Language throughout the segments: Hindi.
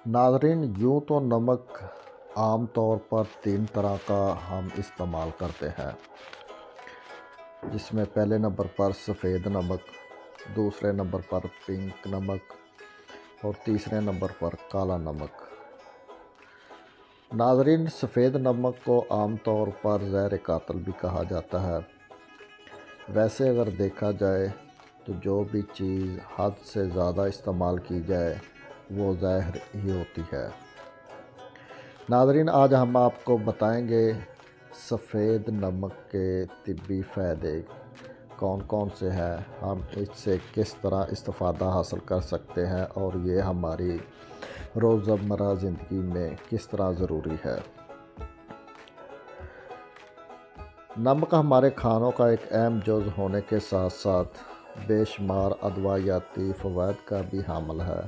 नाज़रीन, यूँ तो नमक आम तौर पर 3 तरह का हम इस्तेमाल करते हैं, जिसमें पहले नंबर पर सफ़ेद नमक, दूसरे नंबर पर पिंक नमक और तीसरे नंबर पर काला नमक। नाज़रीन, सफ़ेद नमक को आम तौर पर ज़हर कातिल भी कहा जाता है। वैसे अगर देखा जाए तो जो भी चीज़ हद से ज़्यादा इस्तेमाल की जाए वो ज़हर ही होती है। नाज़रीन, आज हम आपको बताएंगे सफ़ेद नमक के तिब्बी फ़ायदे कौन कौन से हैं, हम इससे किस तरह इस्तिफ़ादा हासिल कर सकते हैं और ये हमारी रोज़मर्रा ज़िंदगी में किस तरह ज़रूरी है। नमक हमारे खानों का एक अहम जुज़ होने के साथ साथ बेशुमार अदवायाती फ़वाइद का भी हामिल है।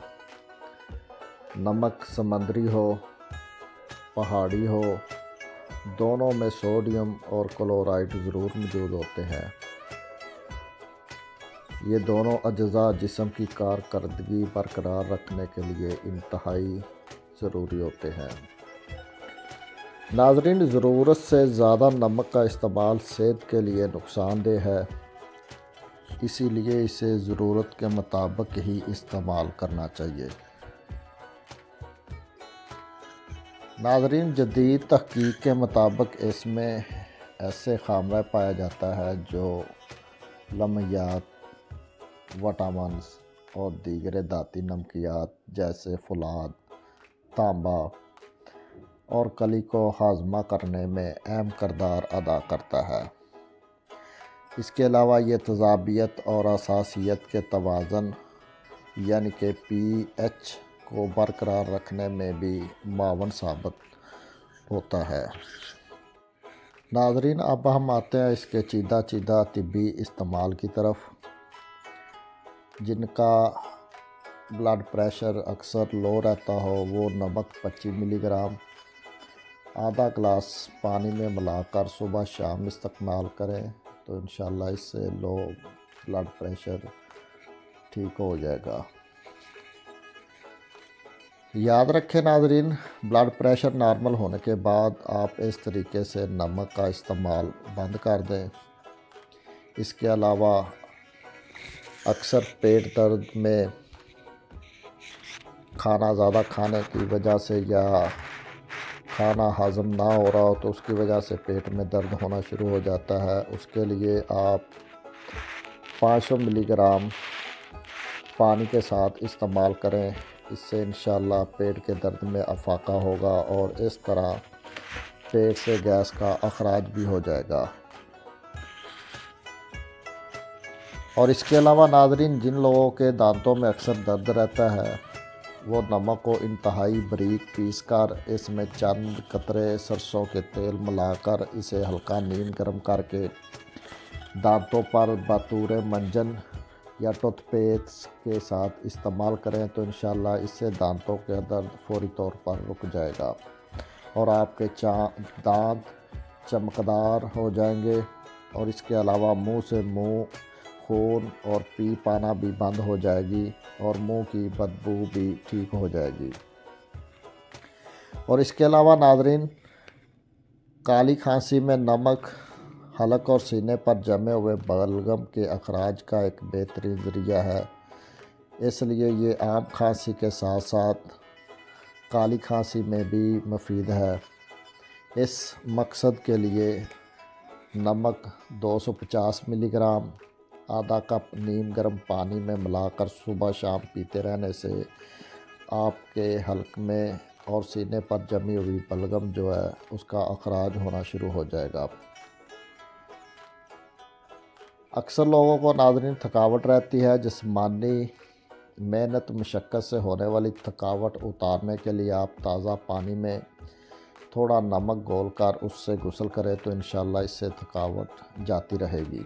नमक समंदरी हो, पहाड़ी हो, दोनों में सोडियम और क्लोराइड ज़रूर मौजूद होते हैं। ये दोनों अज्जा जिस्म की कारकर्दगी बरकरार रखने के लिए इंतहाई ज़रूरी होते हैं। नाज़रीन, ज़रूरत से ज़्यादा नमक का इस्तेमाल सेहत के लिए नुकसानदेह है, इसीलिए इसे ज़रूरत के मुताबिक ही इस्तेमाल करना चाहिए। नाज़रीन, जदीद तहकीक के मुताबिक इसमें ऐसे खामिया पाया जाता है जो लम्यात, विटामिन्स और दीगर धाती नमकियात जैसे फुलाद, तांबा और कली को हाज़मा करने में अहम किरदार अदा करता है। इसके अलावा ये तेज़ाबियत और असासियत के तवाज़ुन यानी कि pH को बरकरार रखने में भी मुआवन साबित होता है। नाज़रीन, अब हम आते हैं इसके चीदा तिब्बी इस्तेमाल की तरफ। जिनका ब्लड प्रेशर अक्सर लो रहता हो वो नमक 25 मिलीग्राम आधा गिलास पानी में मिलाकर सुबह शाम इस्तेमाल करें तो इंशाल्लाह इससे लो ब्लड प्रेशर ठीक हो जाएगा। याद रखें नाज़रीन, ब्लड प्रेशर नॉर्मल होने के बाद आप इस तरीके से नमक का इस्तेमाल बंद कर दें। इसके अलावा अक्सर पेट दर्द में खाना ज़्यादा खाने की वजह से या खाना हज़म ना हो रहा हो तो उसकी वजह से पेट में दर्द होना शुरू हो जाता है। उसके लिए आप 500 मिलीग्राम पानी के साथ इस्तेमाल करें, इससे इंशाल्लाह पेट के दर्द में अफाका होगा और इस तरह पेट से गैस का अखराज भी हो जाएगा। और इसके अलावा नाज़रीन, जिन लोगों के दांतों में अक्सर दर्द रहता है वो नमक को इंतहाई बारीक पीस कर इसमें चंद कतरे सरसों के तेल मिलाकर इसे हल्का नीम गर्म करके दांतों पर बतौर मंजन या टूथपेस्ट के साथ इस्तेमाल करें तो इंशाल्लाह इससे दांतों का दर्द फौरी तौर पर रुक जाएगा और आपके दांत चमकदार हो जाएंगे। और इसके अलावा मुंह से मुंह खून और पी पाना भी बंद हो जाएगी और मुंह की बदबू भी ठीक हो जाएगी। और इसके अलावा नाज़रीन, काली खांसी में नमक हलक और सीने पर जमे हुए बलगम के अखराज का एक बेहतरीन ज़रिया है, इसलिए ये आम खांसी के साथ साथ काली खांसी में भी मुफीद है। इस मकसद के लिए नमक 250 मिलीग्राम आधा कप नीम गर्म पानी में मिलाकर सुबह शाम पीते रहने से आपके हलक में और सीने पर जमी हुई बलगम जो है उसका अखराज होना शुरू हो जाएगा। अक्सर लोगों को नाज़रीन थकावट रहती है, जिस्मानी मेहनत मशक्क़त से होने वाली थकावट उतारने के लिए आप ताज़ा पानी में थोड़ा नमक घोलकर उससे गुस्ल करें तो इंशाल्लाह इससे थकावट जाती रहेगी।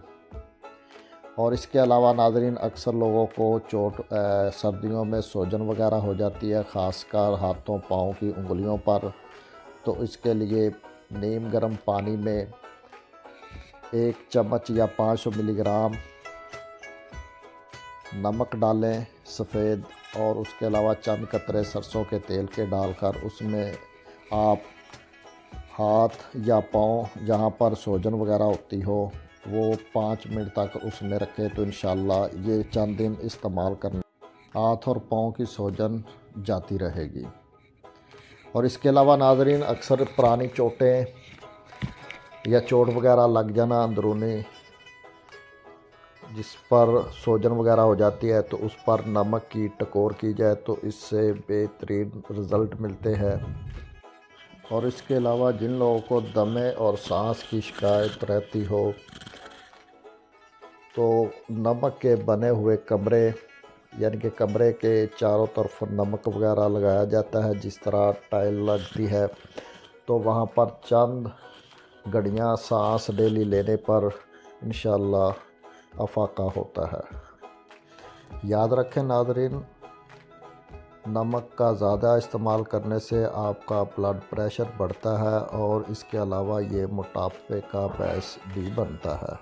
और इसके अलावा नाज़रीन, अक्सर लोगों को सर्दियों में सूजन वगैरह हो जाती है, ख़ासकर हाथों पाँव की उंगलियों पर, तो इसके लिए नीम गर्म पानी में 1 चम्मच या 500 मिलीग्राम नमक डालें, सफ़ेद और उसके अलावा चंद कतरे सरसों के तेल के डालकर उसमें आप हाथ या पाँव जहाँ पर सूजन वगैरह होती हो वो 5 मिनट तक उसमें रखें तो इंशाल्लाह ये चंद दिन इस्तेमाल करने हाथ और पाँव की सूजन जाती रहेगी। और इसके अलावा नाज़रीन, अक्सर पुरानी चोटें या चोट वगैरह लग जाना अंदरूनी, जिस पर सूजन वगैरह हो जाती है, तो उस पर नमक की टकोर की जाए तो इससे बेहतरीन रिज़ल्ट मिलते हैं। और इसके अलावा जिन लोगों को दमे और सांस की शिकायत रहती हो तो नमक के बने हुए कमरे, यानी कि कमरे के चारों तरफ नमक वगैरह लगाया जाता है, जिस तरह टाइल लगती है, तो वहाँ पर चंद घड़ियाँ सांस डेली लेने पर इंशाल्लाह अफाका होता है। याद रखें नाज़रीन, नमक का ज़्यादा इस्तेमाल करने से आपका ब्लड प्रेशर बढ़ता है और इसके अलावा ये मोटापे का बायस भी बनता है।